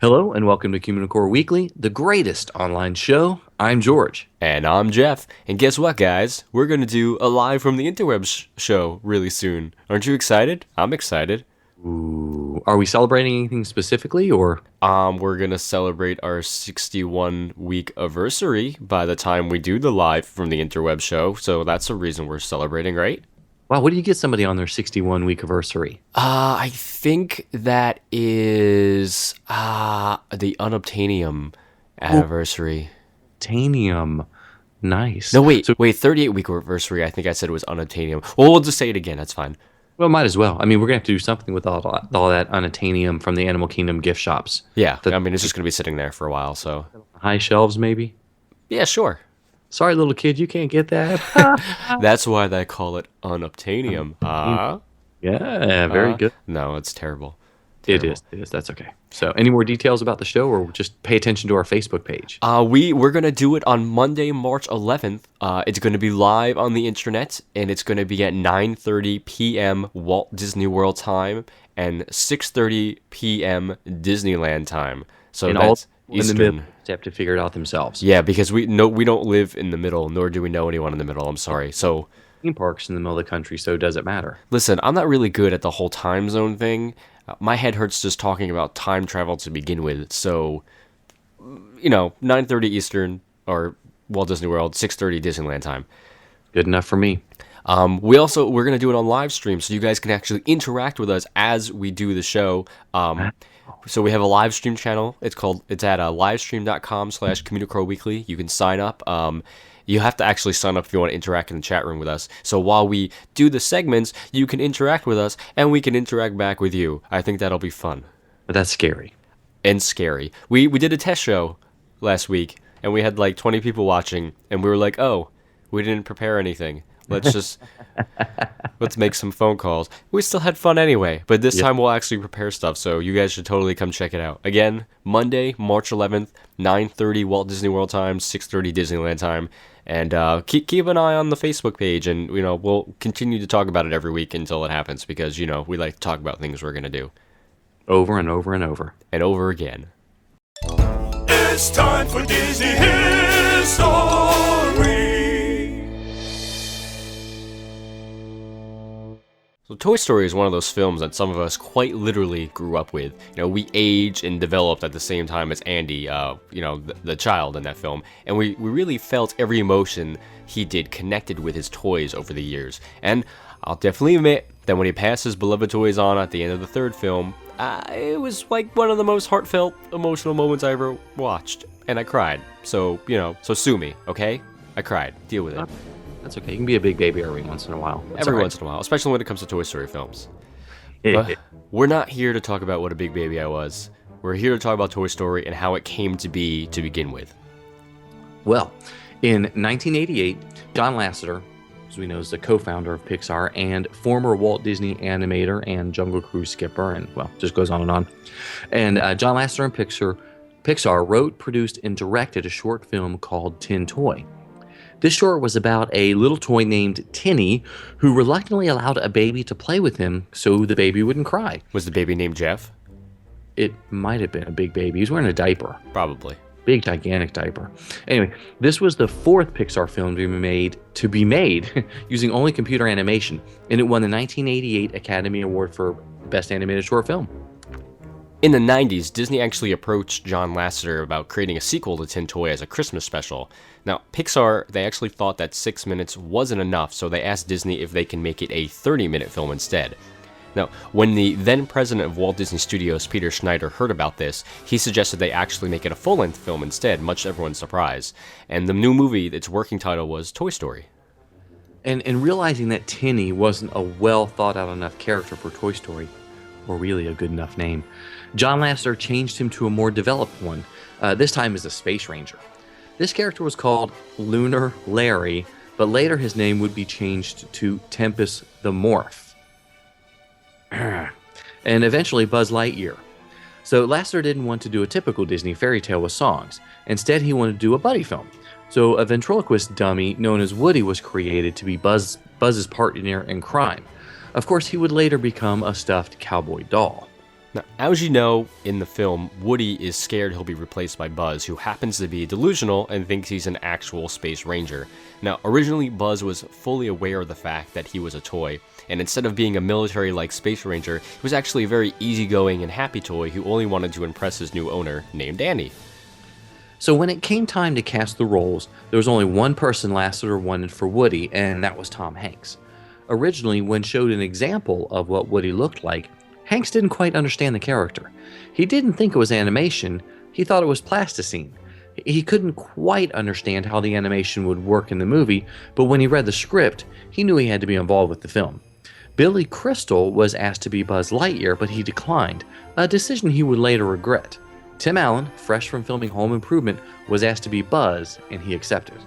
Hello and welcome to Communicore Weekly, the greatest online show. I'm George. And I'm Jeff. And guess what, guys? We're going to do a live from the interwebs show really soon. Aren't you excited? I'm excited. Ooh, are we celebrating anything specifically, or? We're going to celebrate our 61-week anniversary by the time we do the live from the interweb show. So that's the reason we're celebrating, right? Wow, what do you get somebody on their 61-week anniversary? I think that is the unobtainium anniversary. Tanium. Nice. No, wait, So, 38-week anniversary. I think I said it was unobtainium. Well, we'll just say it again. That's fine. well, might as well. I mean, we're going to have to do something with all that unobtainium from the Animal Kingdom gift shops. Yeah, The I mean, it's just going to be sitting there for a while, so. high shelves, maybe? Yeah, sure. Sorry, little kid, you can't get that. That's why they call it unobtainium. Yeah, very good. No, it's terrible. It is. That's okay. So, any more details about the show, or just pay attention to our Facebook page? We're gonna do it on Monday, March 11th. It's gonna be live on the internet, and it's gonna be at 9:30 p.m. Walt Disney World time and 6:30 p.m. Disneyland time. So And that's all in the Eastern. middle, they have to figure it out themselves. Yeah, because we don't live in the middle, nor do we know anyone in the middle. I'm sorry. So Theme parks in the middle of the country, so does it matter? listen, I'm not really good at the whole time zone thing. My head hurts just talking about time travel to begin with. So, 9:30 Eastern or Walt Disney World, 6:30 Disneyland time. Good enough for me. We're gonna do it on live stream, so you guys can actually interact with us as we do the show. So we have a live stream channel. It's at livestream.com/Communicore Weekly. You can sign up. You have to actually sign up if you want to interact in the chat room with us. So while we do the segments, you can interact with us, and we can interact back with you. I think that'll be fun But that's scary. and scary. We did a test show last week, and we had like 20 people watching, and we were like, oh, we didn't prepare anything. Let's make some phone calls. We still had fun anyway, but this time we'll actually prepare stuff, so you guys should totally come check it out. Again, Monday, March 11th, 9:30 Walt Disney World time, 6:30 Disneyland time. And keep an eye on the Facebook page, and we'll continue to talk about it every week until it happens, because we like to talk about things we're gonna do Over and over and over. and over again. It's time for Disney History. So Toy Story is one of those films that some of us quite literally grew up with. We aged and developed at the same time as Andy, the child in that film, and we really felt every emotion he did connected with his toys over the years. And I'll definitely admit that when he passed his beloved toys on at the end of the third film, it was like one of the most heartfelt, emotional moments I ever watched, and I cried. So sue me, okay? I cried. Deal with it. That's okay. You can be a big baby every once in a while. That's Every all right. once in a while, especially when it comes to Toy Story films. Eh, But eh. we're not here to talk about what a big baby I was. We're here to talk about Toy Story and how it came to be to begin with. Well, in 1988, John Lasseter, as we know, is the co-founder of Pixar and former Walt Disney animator and Jungle Cruise skipper, and just goes on and on. And John Lasseter and Pixar wrote, produced, and directed a short film called Tin Toy. This short was about a little toy named Tinny who reluctantly allowed a baby to play with him so the baby wouldn't cry. Was the baby named Jeff? It might have been a big baby. He was wearing a diaper. Probably. Big, gigantic diaper. Anyway, this was the fourth Pixar film to be made using only computer animation, and it won the 1988 Academy Award for Best Animated Short Film. In the 90s, Disney actually approached John Lasseter about creating a sequel to Tin Toy as a Christmas special. Now, Pixar, they actually thought that 6 minutes wasn't enough, so they asked Disney if they can make it a 30-minute film instead. Now, when the then president of Walt Disney Studios, Peter Schneider, heard about this, he suggested they actually make it a full-length film instead, much to everyone's surprise. And the new movie, its working title was Toy Story. And realizing that Tinny wasn't a well thought out enough character for Toy Story, or really a good enough name, John Lasseter changed him to a more developed one, this time as a space ranger. This character was called Lunar Larry, but later his name would be changed to Tempest the Morph. And eventually Buzz Lightyear. So Lasseter didn't want to do a typical Disney fairy tale with songs. Instead, he wanted to do a buddy film. So a ventriloquist dummy known as Woody was created to be Buzz's partner in crime. Of course, he would later become a stuffed cowboy doll. Now, as you know, in the film, Woody is scared he'll be replaced by Buzz, who happens to be delusional and thinks he's an actual space ranger. Now, originally, Buzz was fully aware of the fact that he was a toy, and instead of being a military-like space ranger, he was actually a very easygoing and happy toy who only wanted to impress his new owner, named Andy. So when it came time to cast the roles, there was only one person Lasseter wanted for Woody, and that was Tom Hanks. Originally, when showed an example of what Woody looked like, Hanks didn't quite understand the character. He didn't think it was animation, he thought it was plasticine. He couldn't quite understand how the animation would work in the movie, but when he read the script, he knew he had to be involved with the film. Billy Crystal was asked to be Buzz Lightyear, but he declined, a decision he would later regret. Tim Allen, fresh from filming Home Improvement, was asked to be Buzz, and he accepted.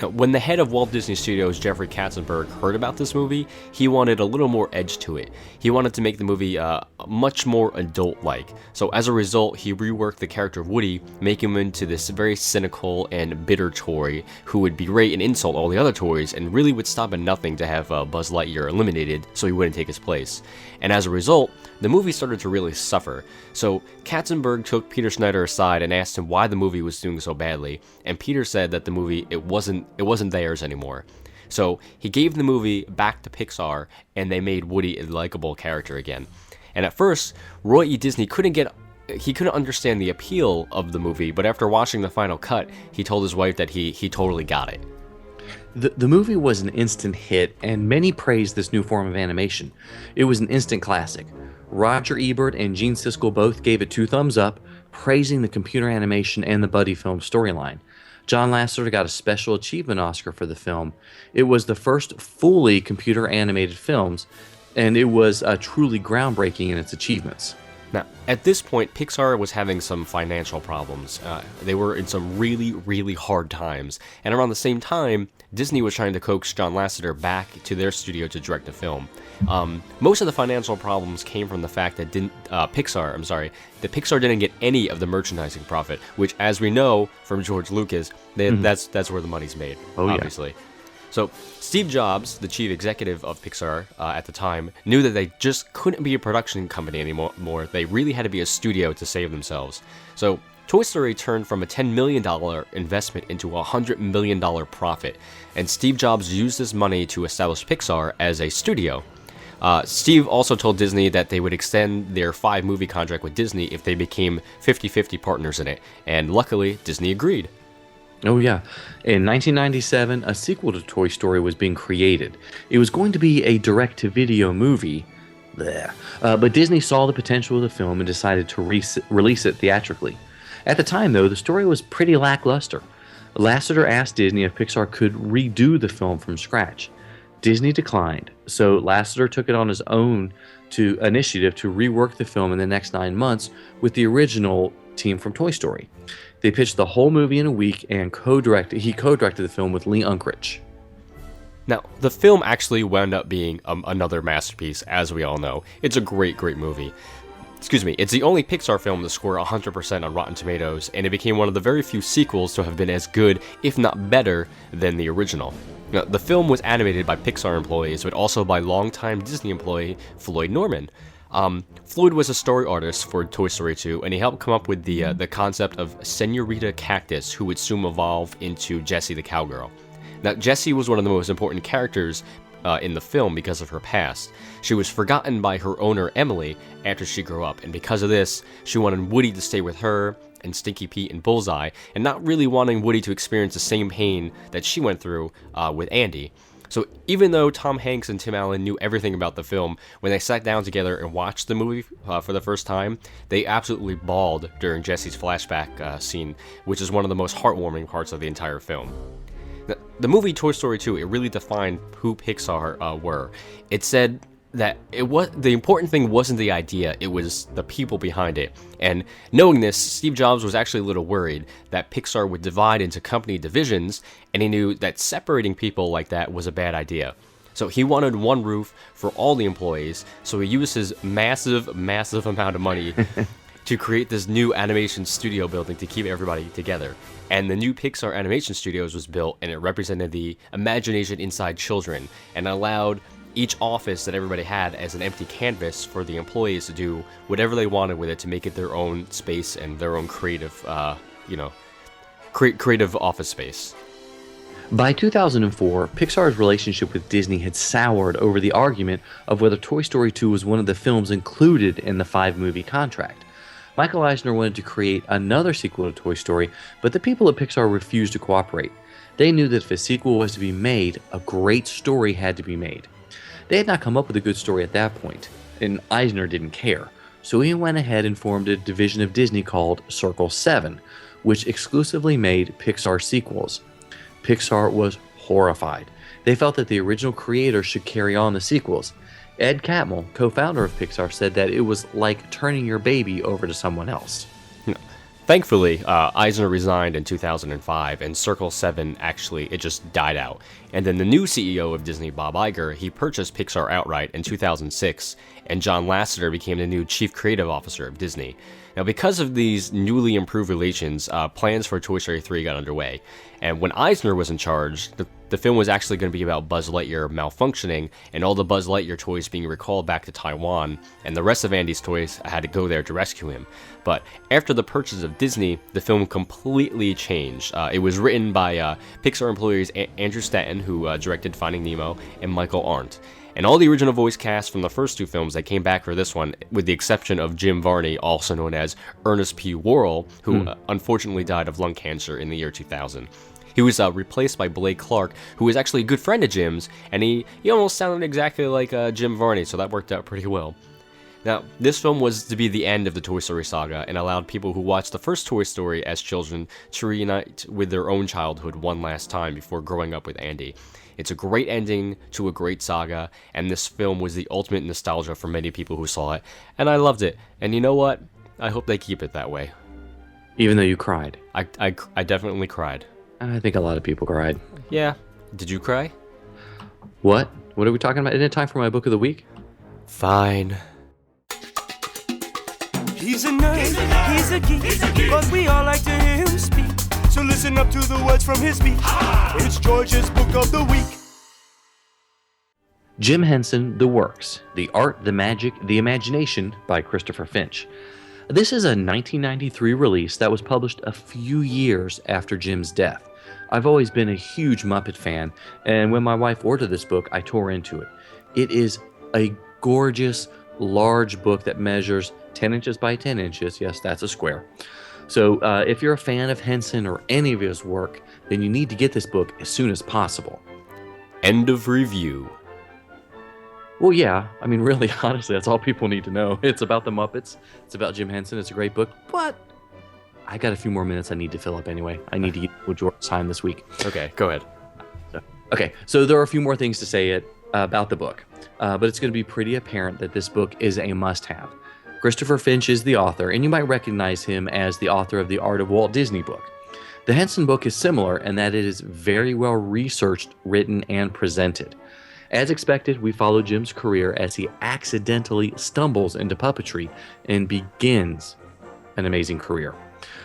Now, when the head of Walt Disney Studios, Jeffrey Katzenberg, heard about this movie, he wanted a little more edge to it. He wanted to make the movie much more adult-like. So as a result, he reworked the character of Woody, making him into this very cynical and bitter toy who would berate and insult all the other toys and really would stop at nothing to have Buzz Lightyear eliminated so he wouldn't take his place. And as a result, the movie started to really suffer. So Katzenberg took Peter Schneider aside and asked him why the movie was doing so badly, and Peter said that the movie, it wasn't theirs anymore. So he gave the movie back to Pixar, and they made Woody a likable character again. And at first, Roy E. Disney couldn't understand the appeal of the movie, but after watching the final cut, he told his wife that he totally got it. The movie was an instant hit, and many praised this new form of animation. It was an instant classic. Roger Ebert and Gene Siskel both gave it 2 thumbs up, praising the computer animation and the buddy film storyline. John Lasseter got a Special Achievement Oscar for the film. It was the first fully computer animated films, and it was truly groundbreaking in its achievements. Now, at this point, Pixar was having some financial problems. They were in some really, really hard times. And around the same time, Disney was trying to coax John Lasseter back to their studio to direct the film. Most of the financial problems came from the fact that Pixar didn't get any of the merchandising profit, which, as we know from George Lucas, that's where the money's made, obviously. Yeah. So Steve Jobs, the chief executive of Pixar at the time, knew that they just couldn't be a production company anymore. They really had to be a studio to save themselves. So Toy Story turned from a $10 million investment into a $100 million profit, and Steve Jobs used this money to establish Pixar as a studio. Steve also told Disney that they would extend their 5-movie contract with Disney if they became 50-50 partners in it, and luckily, Disney agreed. Oh yeah. In 1997, a sequel to Toy Story was being created. It was going to be a direct-to-video movie, but Disney saw the potential of the film and decided to release it theatrically. At the time, though, the story was pretty lackluster. Lasseter asked Disney if Pixar could redo the film from scratch. Disney declined, so Lasseter took it on his own initiative to rework the film in the next 9 months with the original team from Toy Story. They pitched the whole movie in a week, and he co-directed the film with Lee Unkrich. Now, the film actually wound up being another masterpiece, as we all know. It's a great, great movie. It's the only Pixar film to score 100% on Rotten Tomatoes, and it became one of the very few sequels to have been as good, if not better, than the original. Now, the film was animated by Pixar employees, but also by longtime Disney employee Floyd Norman. Floyd was a story artist for Toy Story 2, and he helped come up with the concept of Senorita Cactus, who would soon evolve into Jessie the Cowgirl. Now, Jessie was one of the most important characters in the film because of her past. She was forgotten by her owner, Emily, after she grew up, and because of this, she wanted Woody to stay with her, and Stinky Pete and Bullseye, and not really wanting Woody to experience the same pain that she went through with Andy. So even though Tom Hanks and Tim Allen knew everything about the film, when they sat down together and watched the movie for the first time, they absolutely bawled during Jessie's flashback scene, which is one of the most heartwarming parts of the entire film. The movie Toy Story 2, it really defined who Pixar were. It said that the important thing wasn't the idea, it was the people behind it. And knowing this, Steve Jobs was actually a little worried that Pixar would divide into company divisions, and he knew that separating people like that was a bad idea. So he wanted one roof for all the employees, so he used his massive amount of money to create this new animation studio building to keep everybody together. And the new Pixar Animation Studios was built, and it represented the imagination inside children, and allowed each office that everybody had as an empty canvas for the employees to do whatever they wanted with it to make it their own space and their own creative, creative office space. By 2004, Pixar's relationship with Disney had soured over the argument of whether Toy Story 2 was one of the films included in the 5-movie contract. Michael Eisner wanted to create another sequel to Toy Story, but the people at Pixar refused to cooperate. They knew that if a sequel was to be made, a great story had to be made. They had not come up with a good story at that point, and Eisner didn't care. So he went ahead and formed a division of Disney called Circle 7, which exclusively made Pixar sequels. Pixar was horrified. They felt that the original creator should carry on the sequels. Ed Catmull, co-founder of Pixar, said that it was like turning your baby over to someone else. Thankfully, Eisner resigned in 2005, and Circle 7 it just died out. And then the new CEO of Disney, Bob Iger, he purchased Pixar outright in 2006, and John Lasseter became the new Chief Creative Officer of Disney. Now, because of these newly improved relations, plans for Toy Story 3 got underway. And when Eisner was in charge, the film was actually going to be about Buzz Lightyear malfunctioning and all the Buzz Lightyear toys being recalled back to Taiwan, and the rest of Andy's toys had to go there to rescue him. But after the purchase of Disney, the film completely changed. It was written by Pixar employees Andrew Stanton, who directed Finding Nemo, and Michael Arndt. And all the original voice cast from the first two films that came back for this one, with the exception of Jim Varney, also known as Ernest P. Worrell, who unfortunately died of lung cancer in the year 2000. He was replaced by Blake Clark, who was actually a good friend of Jim's, and he almost sounded exactly like Jim Varney, so that worked out pretty well. Now, this film was to be the end of the Toy Story saga and allowed people who watched the first Toy Story as children to reunite with their own childhood one last time before growing up with Andy. It's a great ending to a great saga, and this film was the ultimate nostalgia for many people who saw it, and I loved it. And you know what? I hope they keep it that way. Even though you cried. I definitely cried. I think a lot of people cried. Yeah. Did you cry? What? What are we talking about? Isn't it time for my book of the week? Fine. He's a nerd, he's a geek, but we all like to hear him speak. So listen up to the words from his speech. It's George's book of the week. Jim Henson, The Works, The Art, the Magic, the Imagination by Christopher Finch. This is a 1993 release that was published a few years after Jim's death. I've always been a huge Muppet fan, and when my wife ordered this book, I tore into it. It is a gorgeous, large book that measures 10 inches by 10 inches. Yes, that's a square. So if you're a fan of Henson or any of his work, then you need to get this book as soon as possible. End of review. Well, yeah. I mean, really, honestly, that's all people need to know. It's about the Muppets. It's about Jim Henson. It's a great book. But I got a few more minutes I need to fill up anyway. I need to get with George's time this week. Okay, go ahead. So there are a few more things to say about the book. But it's going to be pretty apparent that this book is a must-have. Christopher Finch is the author, and you might recognize him as the author of the Art of Walt Disney book. The Henson book is similar in that it is very well researched, written, and presented. As expected, we follow Jim's career as he accidentally stumbles into puppetry and begins an amazing career.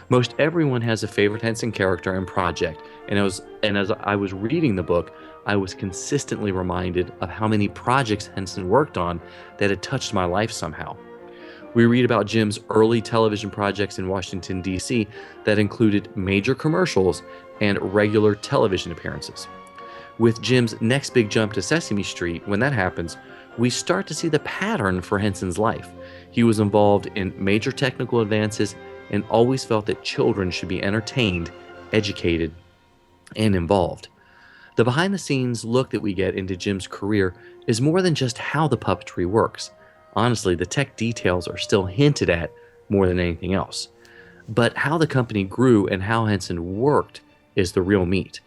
Most everyone has a favorite Henson character and project, and as I was reading the book, I was consistently reminded of how many projects Henson worked on that had touched my life somehow. We read about Jim's early television projects in Washington, D.C. that included major commercials and regular television appearances. With Jim's next big jump to Sesame Street, when that happens, we start to see the pattern for Henson's life. He was involved in major technical advances and always felt that children should be entertained, educated, and involved. The behind-the-scenes look that we get into Jim's career is more than just how the puppetry works. Honestly, the tech details are still hinted at more than anything else. But how the company grew and how Henson worked is the real meat.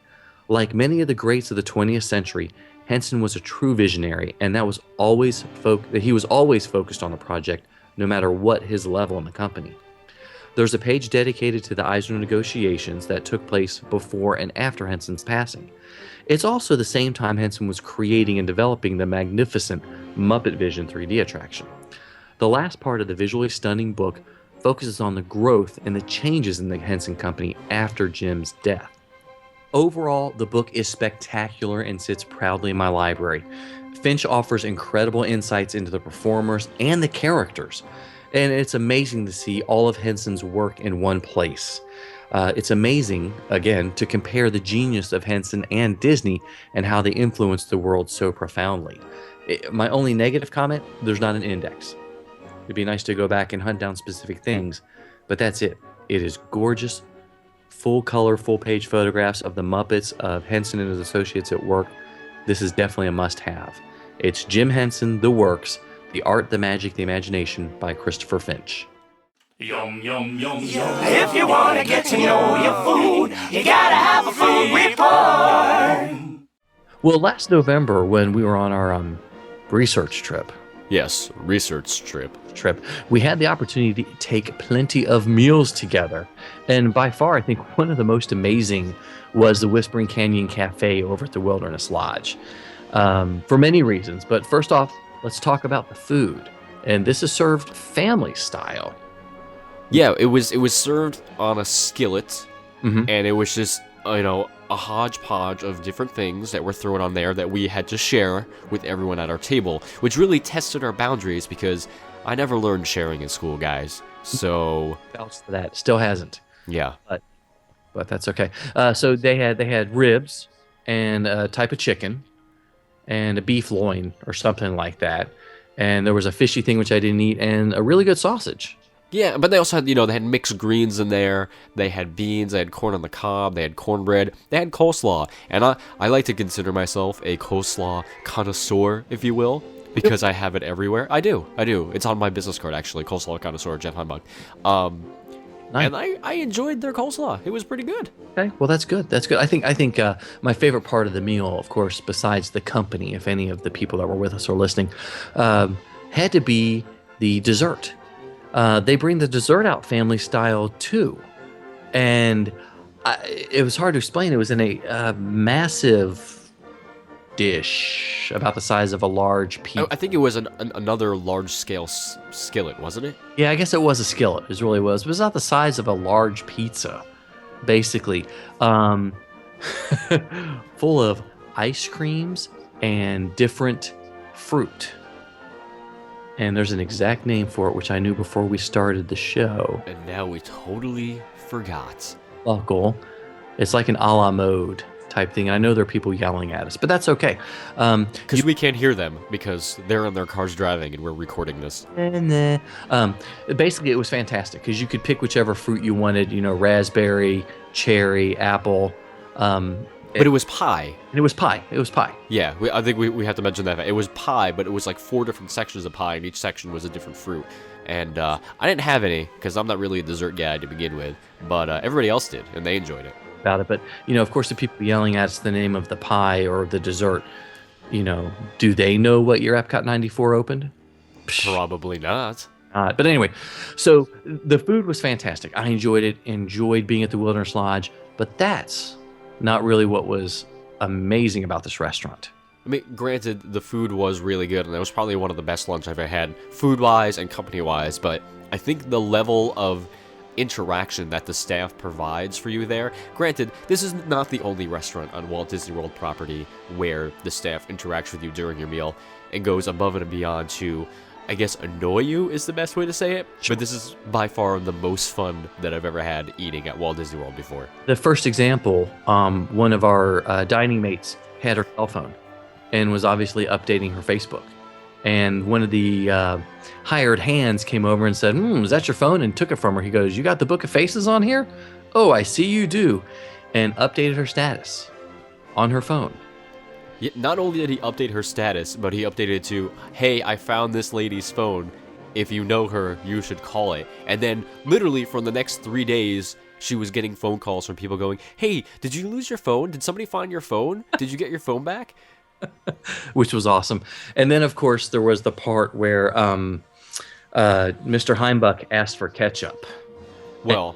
Like many of the greats of the 20th century, Henson was a true visionary, and he was always focused on the project, no matter what his level in the company. There's a page dedicated to the Eisner negotiations that took place before and after Henson's passing. It's also the same time Henson was creating and developing the magnificent MuppetVision 3D attraction. The last part of the visually stunning book focuses on the growth and the changes in the Henson Company after Jim's death. Overall, the book is spectacular and sits proudly in my library. Finch offers incredible insights into the performers and the characters, and it's amazing to see all of Henson's work in one place. It's amazing, again, to compare the genius of Henson and Disney and how they influenced the world so profoundly. My only negative comment, there's not an index. It'd be nice to go back and hunt down specific things, but that's it. It is gorgeous, full color, full page photographs of the Muppets, of Henson and his associates at work. This is definitely a must-have. It's Jim Henson, The Works, The Art, the Magic, the Imagination by Christopher Finch. Yum, yum, yum, yum. If you want to get to know your food, you gotta have a food report. Well, last November when we were on our research trip, Yes, research trip. we had the opportunity to take plenty of meals together. And by far, I think one of the most amazing was the Whispering Canyon Cafe over at the Wilderness Lodge. For many reasons. But first off, let's talk about the food. And this is served family style. Yeah, it was served on a skillet, Mhm. and it was just, a hodgepodge of different things that were thrown on there that we had to share with everyone at our table, which really tested our boundaries because I never learned sharing in school, guys. So, Vouch for that. Still hasn't. yeah. But that's okay. So they had ribs and a type of chicken and a beef loin or something like that. And there was a fishy thing which I didn't eat and a really good sausage. Yeah, but they also had, they had mixed greens in there. They had beans. They had corn on the cob. They had cornbread. They had coleslaw. And I like to consider myself a coleslaw connoisseur, if you will, because I have it everywhere. I do. It's on my business card, actually. Coleslaw connoisseur, Jeff Heimbach. Nice. And I enjoyed their coleslaw. It was pretty good. Okay, well that's good. I think my favorite part of the meal, of course, besides the company, if any of the people that were with us are listening, had to be the dessert. They bring the dessert out family style too, and it was hard to explain. It was in a massive dish about the size of a large pea. I think it was another large-scale skillet, wasn't it? Yeah, I guess it was a skillet. It really was. It was not the size of a large pizza, basically. Full of ice creams and different fruit. And there's an exact name for it, which I knew before we started the show. And now we totally forgot. Buckle. It's like an a la mode type thing. And I know there are people yelling at us, but that's okay. Because we can't hear them because they're in their cars driving and we're recording this. Basically, it was fantastic because you could pick whichever fruit you wanted, raspberry, cherry, apple. But it was pie. And it was pie. Yeah, I think we have to mention that. It was pie, but it was like 4 different sections of pie, and each section was a different fruit. And I didn't have any, because I'm not really a dessert guy to begin with, but everybody else did, and they enjoyed it. About it. But, of course, the people yelling at us the name of the pie or the dessert, do they know what year Epcot 94 opened? Probably not. But anyway, so the food was fantastic. I enjoyed it, enjoyed being at the Wilderness Lodge, but that's not really what was amazing about this restaurant. I mean, granted, the food was really good, and it was probably one of the best lunch I've ever had, food-wise and company-wise, but I think the level of interaction that the staff provides for you there, granted, this is not the only restaurant on Walt Disney World property where the staff interacts with you during your meal and goes above and beyond to, I guess, annoy you is the best way to say it, but this is by far the most fun that I've ever had eating at Walt Disney World before. The first example, one of our dining mates had her cell phone and was obviously updating her Facebook. And one of the hired hands came over and said, is that your phone? And took it from her. He goes, you got the Book of Faces on here? Oh, I see you do. And updated her status on her phone. Yeah, not only did he update her status, but he updated it to, hey, I found this lady's phone. If you know her, you should call it. And then, literally, for the next 3 days, she was getting phone calls from people going, hey, did you lose your phone? Did somebody find your phone? Did you get your phone back? Which was awesome. And then, of course, there was the part where Mr. Heimbach asked for ketchup. Well,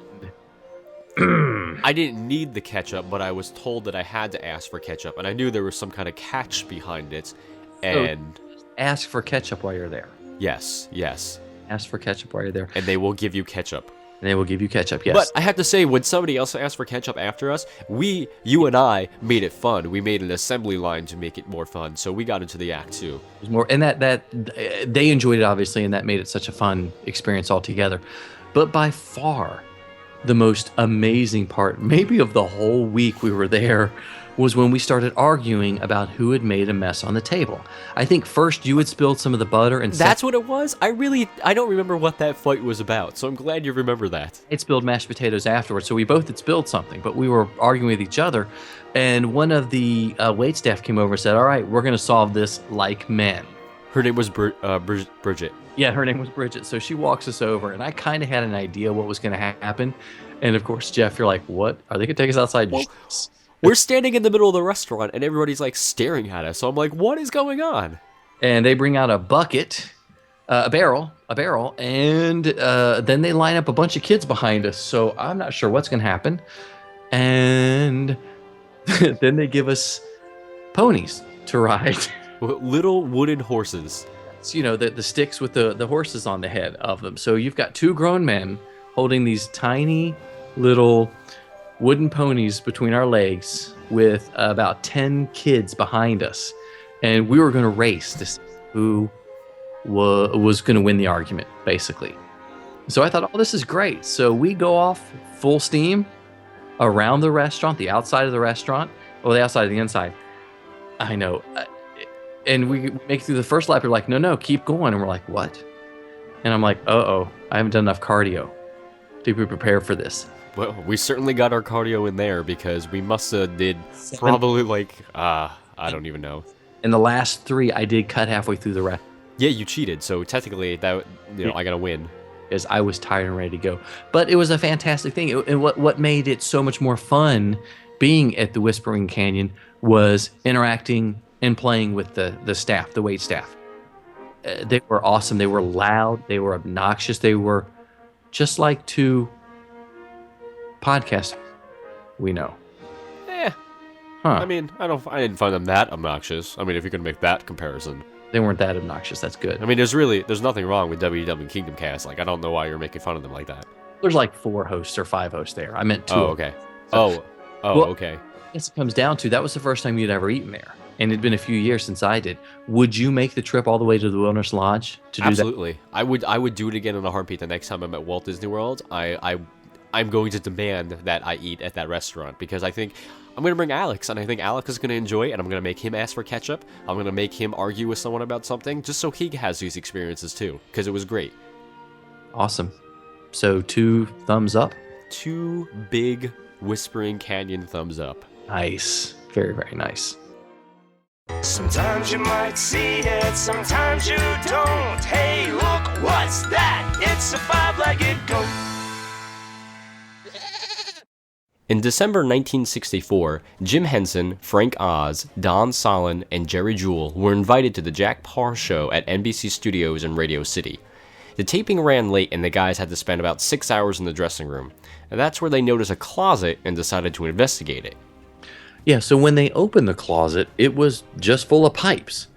I didn't need the ketchup, but I was told that I had to ask for ketchup, and I knew there was some kind of catch behind it. And ask for ketchup while you're there. Yes. Ask for ketchup while you're there. And they will give you ketchup. And they will give you ketchup, yes. But I have to say, when somebody else asked for ketchup after us, you and I made it fun. We made an assembly line to make it more fun, so we got into the act too. It was more, and that they enjoyed it obviously, and that made it such a fun experience altogether. But by far, the most amazing part, maybe of the whole week we were there, was when we started arguing about who had made a mess on the table. I think first you had spilled some of the butter, and that's what it was? I don't remember what that fight was about, so I'm glad you remember that. It spilled mashed potatoes afterwards, so we both had spilled something, but we were arguing with each other, and one of the waitstaff came over and said, all right, we're going to solve this like men. Her name was Bridget. Yeah, her name was Bridget, so she walks us over, and I kind of had an idea what was going to happen, and of course, Jeff, you're like, what? Are they going to take us outside? Well, we're standing in the middle of the restaurant, and everybody's, like, staring at us. So I'm like, what is going on? And they bring out a bucket, a barrel, and then they line up a bunch of kids behind us. So I'm not sure what's going to happen. And then they give us ponies to ride. Little wooden horses. It's, the sticks with the horses on the head of them. So you've got two grown men holding these tiny little wooden ponies between our legs with about 10 kids behind us, and we were going to race to see who was going to win the argument, basically. So I thought, oh, this is great. So we go off full steam around the restaurant, the outside of the restaurant, or the outside of the inside. I know. And we make it through the first lap. You're like, no, keep going. And we're like, what? And I'm like, I haven't done enough cardio to be prepared for this. Well, we certainly got our cardio in there because we must have did probably like, I don't even know. In the last 3, I did cut halfway through the rest. Yeah, you cheated, so technically that I gotta win. Because I was tired and ready to go. But it was a fantastic thing. And what made it so much more fun being at the Whispering Canyon was interacting and playing with the staff, the wait staff. They were awesome. They were loud. They were obnoxious. They were just like two podcasts we know. I mean, I didn't find them that obnoxious. I mean, if you could make that comparison. They weren't that obnoxious. That's good. I mean, there's nothing wrong with WW Kingdom Cast. Like, I don't know why you're making fun of them like that. There's like 4 hosts or 5 hosts there. I meant 2. Oh, okay. Okay. I guess it comes down to, that was the first time you'd ever eaten there. And it'd been a few years since I did. Would you make the trip all the way to the Wilderness Lodge to do that? Absolutely. I would do it again in a heartbeat the next time I'm at Walt Disney World. I'm going to demand that I eat at that restaurant because I think I'm going to bring Alex, and I think Alex is going to enjoy it, and I'm going to make him ask for ketchup. I'm going to make him argue with someone about something just so he has these experiences too, because it was great. Awesome. So 2 thumbs up? 2 big Whispering Canyon thumbs up. Nice. Very, very nice. Sometimes you might see it, sometimes you don't. Hey, look, what's that? It's a 5-legged goat. In December 1964, Jim Henson, Frank Oz, Don Solon, and Jerry Jewell were invited to the Jack Paar Show at NBC Studios in Radio City. The taping ran late and the guys had to spend about 6 hours in the dressing room, and that's where they noticed a closet and decided to investigate it. Yeah, so when they opened the closet, it was just full of pipes.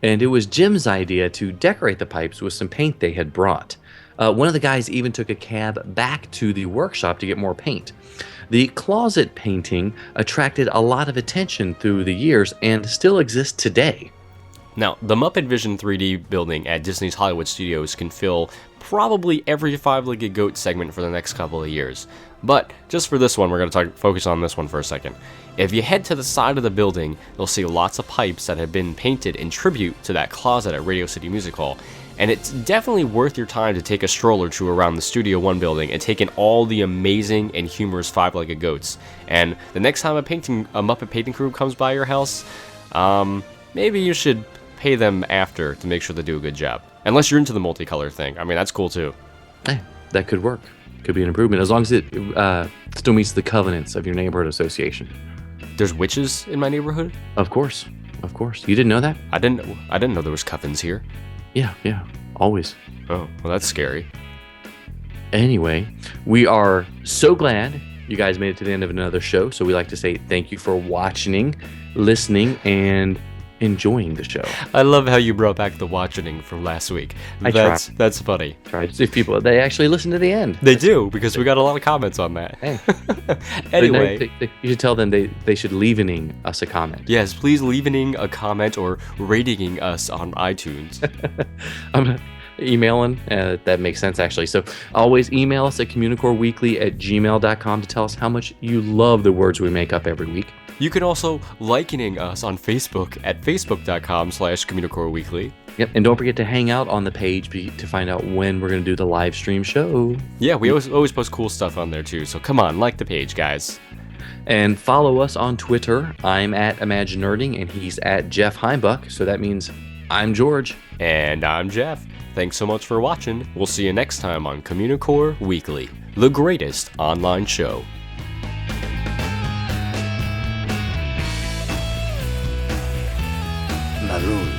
And it was Jim's idea to decorate the pipes with some paint they had brought. One of the guys even took a cab back to the workshop to get more paint. The closet painting attracted a lot of attention through the years and still exists today. Now, the MuppetVision 3D building at Disney's Hollywood Studios can fill probably every 5-legged goat segment for the next couple of years. But just for this one, we're going to focus on this one for a second. If you head to the side of the building, you'll see lots of pipes that have been painted in tribute to that closet at Radio City Music Hall. And it's definitely worth your time to take a stroll or two around the Studio One building and take in all the amazing and humorous 5-legged goats. And the next time a Muppet painting crew comes by your house, maybe you should pay them after to make sure they do a good job. Unless you're into the multicolor thing. I mean, that's cool too. Hey, that could work. Could be an improvement as long as it still meets the covenants of your neighborhood association. There's witches in my neighborhood? Of course. You didn't know that? I didn't know there was covens here. Yeah, always. Oh, well, that's scary. Anyway, we are so glad you guys made it to the end of another show. So we like to say thank you for watching, listening, and enjoying the show. I love how you brought back the watching from last week. That's funny. Try to see if people they actually listen to the end. They do, because we got a lot of comments on that. Hey. Anyway, you should tell them they should leaving us a comment. yes, please leaving a comment or rating us on iTunes. I'm emailing. That makes sense, actually. So always email us at communicoreweekly@gmail.com to tell us how much you love the words we make up every week. You can also likening us on Facebook at facebook.com/Communicore Weekly. Yep, and don't forget to hang out on the page to find out when we're going to do the live stream show. Yeah, we always post cool stuff on there too, so come on, like the page, guys. And follow us on Twitter. I'm at ImagineNerding, and he's at Jeff Heimbuck, so that means I'm George. And I'm Jeff. Thanks so much for watching. We'll see you next time on Communicore Weekly, the greatest online show. Maroon.